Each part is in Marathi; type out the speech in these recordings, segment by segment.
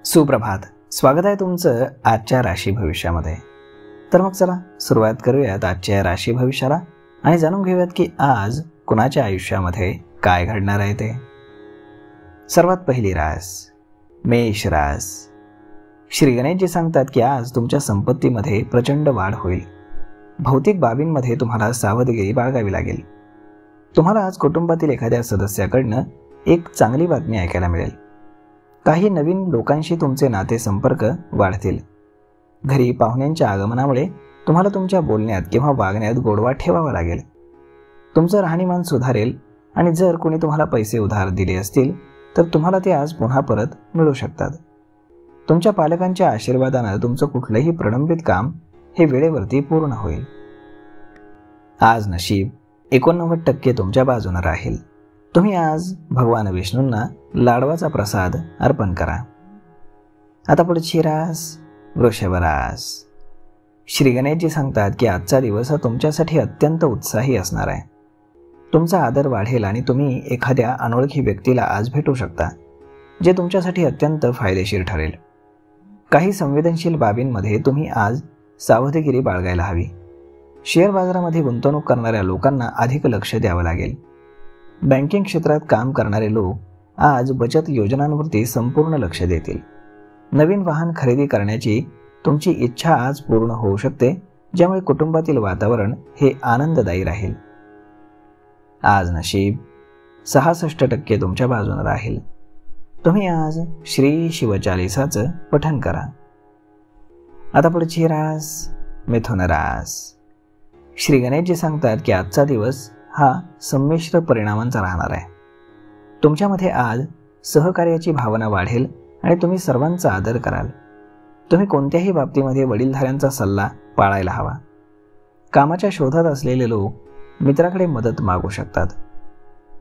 सुप्रभात. स्वागत आहे तुमचं आजच्या राशी भविष्यामध्ये. तर मग चला सुरुवात करूयात आजच्या राशी भविष्याला आणि जाणून घेऊयात की आज कुणाच्या आयुष्यामध्ये काय घडणार आहे ते. सर्वात पहिली रास मेष रास. श्री गणेशजी सांगतात की आज तुमच्या संपत्तीमध्ये प्रचंड वाढ होईल. भौतिक बाबींमध्ये तुम्हाला सावधगिरी बाळगावी लागेल. तुम्हाला आज कुटुंबातील एखाद्या सदस्याकडनं एक चांगली बातमी ऐकायला मिळेल. काही नवीन लोकांशी तुमचे नाते संपर्क वाढतील. घरी पाहुण्यांच्या आगमनामुळे तुम्हाला तुमच्या बोलण्यात किंवा वागण्यात गोडवा ठेवावा लागेल. तुमचं राहणीमान सुधारेल आणि जर कोणी तुम्हाला पैसे उधार दिले असतील तर तुम्हाला ते आज पुन्हा परत मिळू शकतात. तुमच्या पालकांच्या आशीर्वादानं तुमचं कुठलंही प्रलंबित काम हे वेळेवरती पूर्ण होईल. आज नशीब 89% तुमच्या बाजूने राहील. तुम्ही आज भगवान विष्णूंना लाडवाचा प्रसाद अर्पण करा. आता पुढची रास वृषभ रास. श्री गणेशजी सांगतात की आजचा दिवस हा तुमच्यासाठी अत्यंत उत्साही असणार आहे. तुमचा आदर वाढेल आणि तुम्ही एखाद्या अनोळखी व्यक्तीला आज भेटू शकता जे तुमच्यासाठी अत्यंत फायदेशीर ठरेल. काही संवेदनशील बाबींमध्ये तुम्ही आज सावधगिरी बाळगायला हवी. शेअर बाजारामध्ये गुंतवणूक करणाऱ्या लोकांना अधिक लक्ष द्यावं लागेल. बँकिंग क्षेत्रात काम करणारे लोक आज बचत योजनांवरती संपूर्ण लक्ष देतील. नवीन वाहन खरेदी करण्याची तुमची इच्छा आज पूर्ण होऊ शकते, ज्यामुळे कुटुंबातील वातावरण हे आनंददायी राहील. आज नशीब 66% तुमच्या बाजूने राहील. तुम्ही आज श्री शिवचालीसाचं पठण करा. आता पुढची रास मिथुन रास. श्री गणेशजी सांगतात की आजचा दिवस हा संमिश्र परिणामांचा राहणार आहे. तुमच्यामध्ये आज सहकार्याची भावना वाढेल आणि तुम्ही सर्वांचा आदर कराल. तुम्ही कोणत्याही बाबतीमध्ये वडीलधाऱ्यांचा सल्ला पाळायला हवा. कामाच्या शोधात असलेले लोक मित्राकडे मदत मागू शकतात.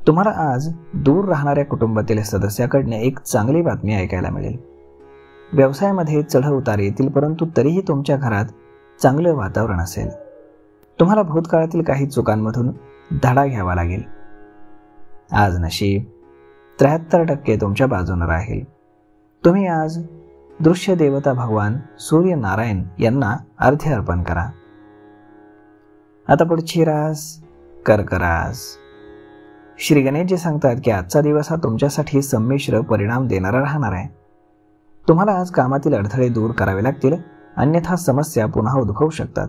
तुम्हाला आज दूर राहणाऱ्या कुटुंबातील सदस्याकडनं एक चांगली बातमी ऐकायला मिळेल. व्यवसायामध्ये चढउतार येतील, परंतु तरीही तुमच्या घरात चांगलं वातावरण असेल. तुम्हाला भूतकाळातील काही चुकांमधून धडा घ्यावा लागेल. आज नशीब 73% तुमच्या बाजूने राहील. तुम्ही आज दृश्य देवता भगवान सूर्यनारायण यांना अर्घ्य अर्पण करा. आता पुढची रास कर्क रास. श्री गणेशजी सांगतात की आजचा दिवस हा तुमच्यासाठी संमिश्र परिणाम देणारा राहणार आहे. तुम्हाला आज कामातील अडथळे दूर करावे लागतील, अन्यथा समस्या पुन्हा उद्भवू शकतात.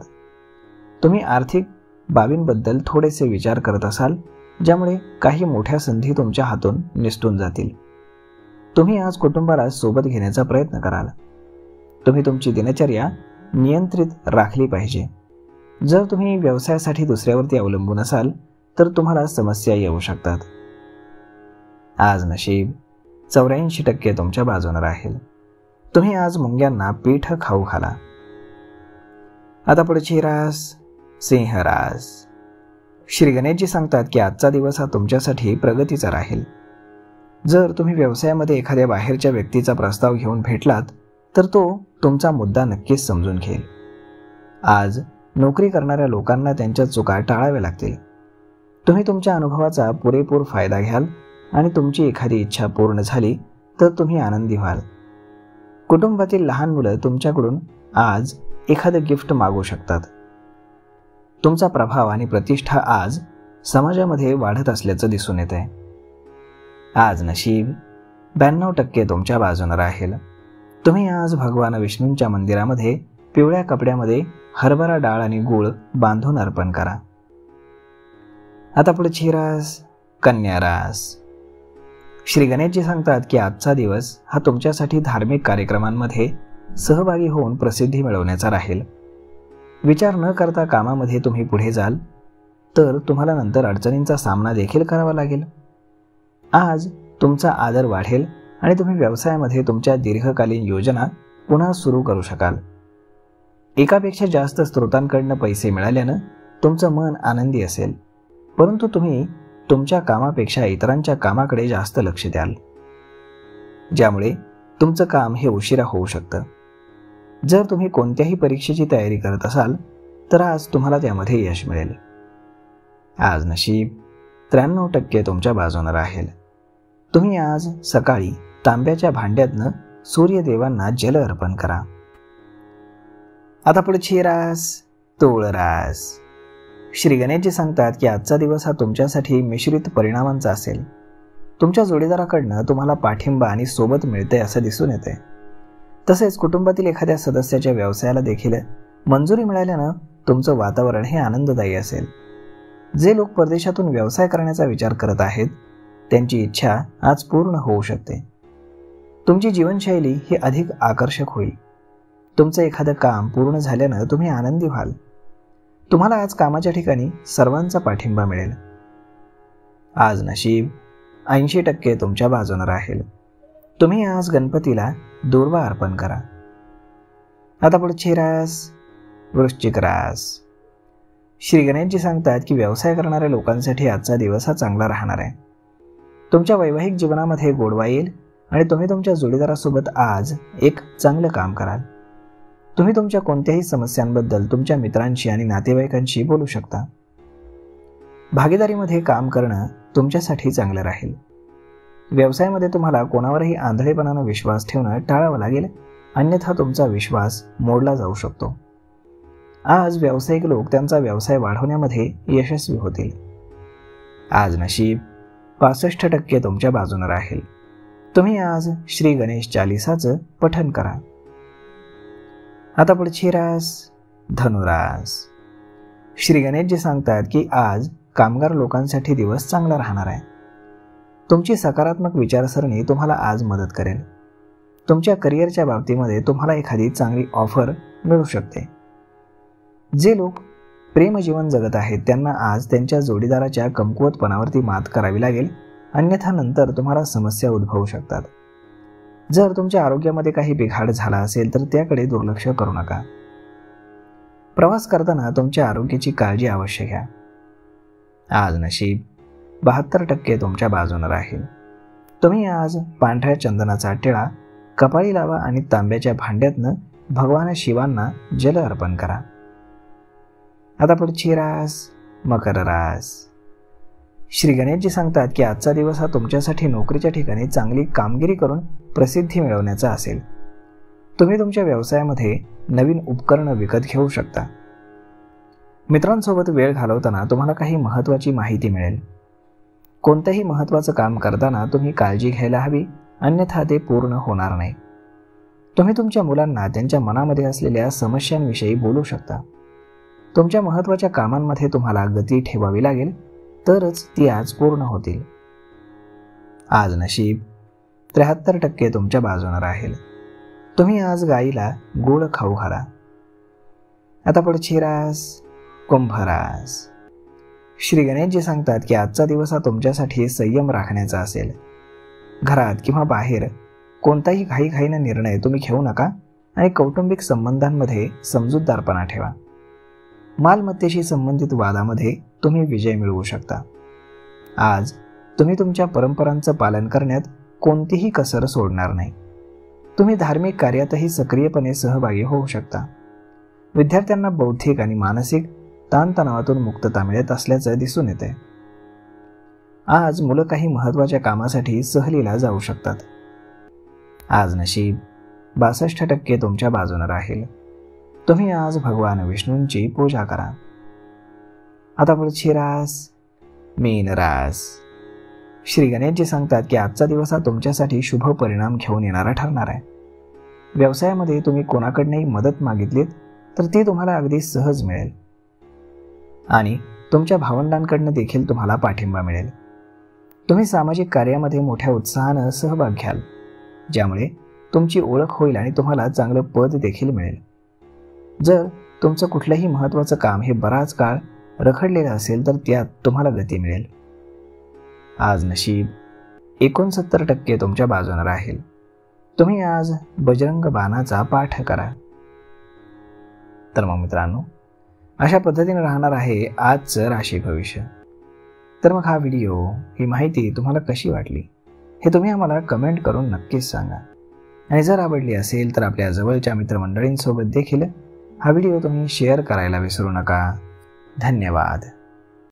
तुम्ही आर्थिक बाबींबद्दल थोडेसे विचार करत असाल, ज्यामुळे काही मोठ्या संधी तुमच्या हातून निसटून जातील. तुम्ही आज कुटुंबाला सोबत घेण्याचा प्रयत्न कराल. तुम्ही तुमची दिनचर्या नियंत्रित राखली पाहिजे. जर तुम्ही व्यवसायासाठी दुसऱ्यावरती अवलंबून असाल तर तुम्हाला समस्या येऊ शकतात. आज नशीब 84% तुमच्या बाजूने राहील. तुम्ही आज मुंग्यांना पीठ खाऊ घाला. आता पुढची रास सिंह रास. श्री गणेशजी सांगतात की आजचा दिवस हा तुमच्यासाठी प्रगतीचा राहील. जर तुम्ही व्यवसायामध्ये एखाद्या बाहेरच्या व्यक्तीचा प्रस्ताव घेऊन भेटलात तर तो तुमचा मुद्दा नक्कीच समजून घेईल. आज नोकरी करणाऱ्या लोकांना त्यांच्या चुका टाळाव्या लागतील. तुम्ही तुमच्या अनुभवाचा पुरेपूर फायदा घ्याल आणि तुमची एखादी इच्छा पूर्ण झाली तर तुम्ही आनंदी व्हाल. कुटुंबातील लहान मुलं तुमच्याकडून आज एखादं गिफ्ट मागू शकतात. तुमचा प्रभाव आणि प्रतिष्ठा आज समाजामध्ये वाढत असल्याचं दिसून येत आहे. आज नशीब 92% तुमच्या बाजूने राहील. तुम्ही आज भगवान विष्णूंच्या मंदिरामध्ये पिवळ्या कपड्यामध्ये हरभरा डाळ आणि गूळ बांधून अर्पण करा. आता पुढची रास कन्या रास. श्री गणेशजी सांगतात की आजचा दिवस हा तुमच्यासाठी धार्मिक कार्यक्रमांमध्ये सहभागी होऊन प्रसिद्धी मिळवण्याचा राहील. विचार न करता कामामध्ये तुम्ही पुढे जाल तर तुम्हाला नंतर अडचणींचा सामना देखील करावा लागेल. आज तुमचा आदर वाढेल आणि तुम्ही व्यवसायामध्ये तुमच्या दीर्घकालीन योजना पुन्हा सुरू करू शकाल. एकापेक्षा जास्त स्रोतांकडनं पैसे मिळाल्यानं तुमचं मन आनंदी असेल, परंतु तुम्ही तुमच्या कामापेक्षा इतरांच्या कामाकडे जास्त लक्ष द्याल, ज्यामुळे तुमचं काम हे उशिरा होऊ शकतं. जर तुम्ही कोणत्याही परीक्षेची तयारी करत असाल तर आज तुम्हाला त्यामध्ये यश मिळेल. आज नशीब 93% तुमच्या बाजूने राहील. तुम्ही आज सकाळी तांब्याच्या भांड्यातनं सूर्यदेवांना जल अर्पण करा. आता पुढची रास तोळ रास. श्री गणेशजी सांगतात की आजचा दिवस हा तुमच्यासाठी मिश्रित परिणामांचा असेल. तुमच्या जोडीदाराकडनं तुम्हाला पाठिंबा आणि सोबत मिळते असं दिसून येते. तसेच कुटुंबातील एखाद्या सदस्याच्या व्यवसायाला देखील मंजुरी मिळाल्यानं तुमचं वातावरण हे आनंददायी असेल. जे लोक परदेशातून व्यवसाय करण्याचा विचार करत आहेत त्यांची इच्छा आज पूर्ण होऊ शकते. तुमची जीवनशैली ही अधिक आकर्षक होईल. तुमचं एखादं काम पूर्ण झाल्यानं तुम्ही आनंदी व्हाल. तुम्हाला आज कामाच्या ठिकाणी सर्वांचा पाठिंबा मिळेल. आज नशीब 80% तुमच्या बाजूने राहील. तुम्ही आज गणपतीला दूर्वा अर्पण करा. आता पुढची रास वृश्चिक रास. श्री गणेशजी सांगतात की व्यवसाय करणाऱ्या लोकांसाठी आजचा दिवस हा चांगला राहणार आहे. तुमच्या वैवाहिक जीवनामध्ये गोडवा येईल आणि तुम्ही तुमच्या जोडीदारासोबत आज एक चांगलं काम कराल. तुम्ही तुमच्या कोणत्याही समस्यांबद्दल तुमच्या मित्रांशी आणि नातेवाईकांशी बोलू शकता. भागीदारीमध्ये काम करणं तुमच्यासाठी चांगलं राहील. व्यवसायामध्ये तुम्हाला कोणावरही आंधळेपणानं विश्वास ठेवणं टाळावं लागेल, अन्यथा तुमचा विश्वास मोडला जाऊ शकतो. आज व्यावसायिक लोक त्यांचा व्यवसाय वाढवण्यामध्ये यशस्वी होतील. आज नशीब 65% तुमच्या बाजूने राहील. तुम्ही आज श्री गणेश चालीसाचं पठण करा. आता पुढची रास धनुरास. श्री गणेशजी सांगतात की आज कामगार लोकांसाठी दिवस चांगला राहणार आहे. तुमची सकारात्मक विचारसरणी तुम्हाला आज मदत करेल. तुमच्या करिअरच्या बाबतीमध्ये तुम्हाला एखादी चांगली ऑफर मिळू शकते. जे लोक प्रेमजीवन जगत आहेत त्यांना आज त्यांच्या जोडीदाराच्या कमकुवतपणावरती मात करावी लागेल, अन्यथा नंतर तुम्हाला समस्या उद्भवू शकतात. जर तुमच्या आरोग्यामध्ये काही बिघाड झाला असेल तर त्याकडे दुर्लक्ष करू नका. प्रवास करताना तुमच्या आरोग्याची काळजी अवश्य घ्या. आज नशीब 72% तुमच्या बाजूने राहील. तुम्ही आज पांढऱ्या चंदनाचा टिळा कपाळी लावा आणि तांब्याच्या भांड्यातनं भगवान शिवांना जल अर्पण करा. आता पुढची रास मकर रास. श्री गणेशजी सांगतात की आजचा दिवस हा तुमच्यासाठी नोकरीच्या ठिकाणी चांगली कामगिरी करून प्रसिद्धी मिळवण्याचा असेल. तुम्ही तुमच्या व्यवसायामध्ये नवीन उपकरणं विकत घेऊ शकता. मित्रांसोबत वेळ घालवताना तुम्हाला काही महत्त्वाची माहिती मिळेल. कोणतंही महत्त्वाचं काम करताना तुम्ही काळजी घ्यायला हवी, अन्यथा ते पूर्ण होणार नाही. तुम्ही तुमच्या मुलांना त्यांच्या मनामध्ये असलेल्या समस्यांविषयी बोलू शकता. तुमच्या महत्त्वाच्या कामांमध्ये तुम्हाला गती ठेवावी लागेल, तरच ती आज पूर्ण होतील. आज नशीब 73% तुमच्या बाजूने राहील. तुम्ही आज गाईला गोड खाऊ घाला. आता पुढची रास कुंभ रास. श्री गणेशजी सांगतात की आजचा दिवस हा तुमच्यासाठी संयम राखण्याचा असेल. घरात किंवा बाहेर कोणताही घाईघाईने निर्णय तुम्ही घेऊ नका आणि कौटुंबिक संबंधांमध्ये समजूतदारपणा ठेवा. मालमत्तेशी संबंधित वादामध्ये तुम्ही विजय मिळवू शकता. आज तुम्ही तुमच्या परंपरांचं पालन करण्यात कोणतीही कसर सोडणार नाही. तुम्ही धार्मिक कार्यातही सक्रियपणे सहभागी होऊ शकता. विद्यार्थ्यांना बौद्धिक आणि मानसिक ताणतणावातून मुक्तता मिळत असल्याचं दिसून येते. आज मुलं काही महत्त्वाच्या कामासाठी सहलीला जाऊ शकतात. आज नशीब 62% तुमच्या बाजूने राहील. तुम्ही आज भगवान विष्णूंची पूजा करा. आता पुढची रास मीन रास. श्री गणेशजी सांगतात की आजचा दिवस हा तुमच्यासाठी शुभ परिणाम घेऊन येणारा ठरणार आहे. व्यवसायामध्ये तुम्ही कोणाकडनंही मदत मागितलीत तर ती तुम्हाला अगदी सहज मिळेल आणि तुमच्या भावंडांकडनं देखील तुम्हाला पाठिंबा मिळेल. तुम्ही सामाजिक कार्यामध्ये मोठ्या उत्साहानं सहभाग घ्याल, ज्यामुळे तुमची ओळख होईल आणि तुम्हाला चांगलं पद देखील मिळेल. जर तुमचं कुठलंही महत्त्वाचं काम हे बराच काळ रखडलेलं असेल तर त्यात तुम्हाला गती मिळेल. आज नशीब 69% तुमच्या बाजूने राहील. तुम्ही आज बजरंग बाणाचा पाठ करा. तर मग मित्रांनो, अशा पद्धतीने राहणार आहे आजचं राशी भविष्य. तर मग हा व्हिडिओ, ही माहिती तुम्हाला कशी वाटली हे तुम्ही आम्हाला कमेंट करून नक्कीच सांगा. आणि जर आवडली असेल तर आपल्या जवळच्या मित्रमंडळींसोबत देखील हा व्हिडिओ तुम्ही शेअर करायला विसरू नका. धन्यवाद.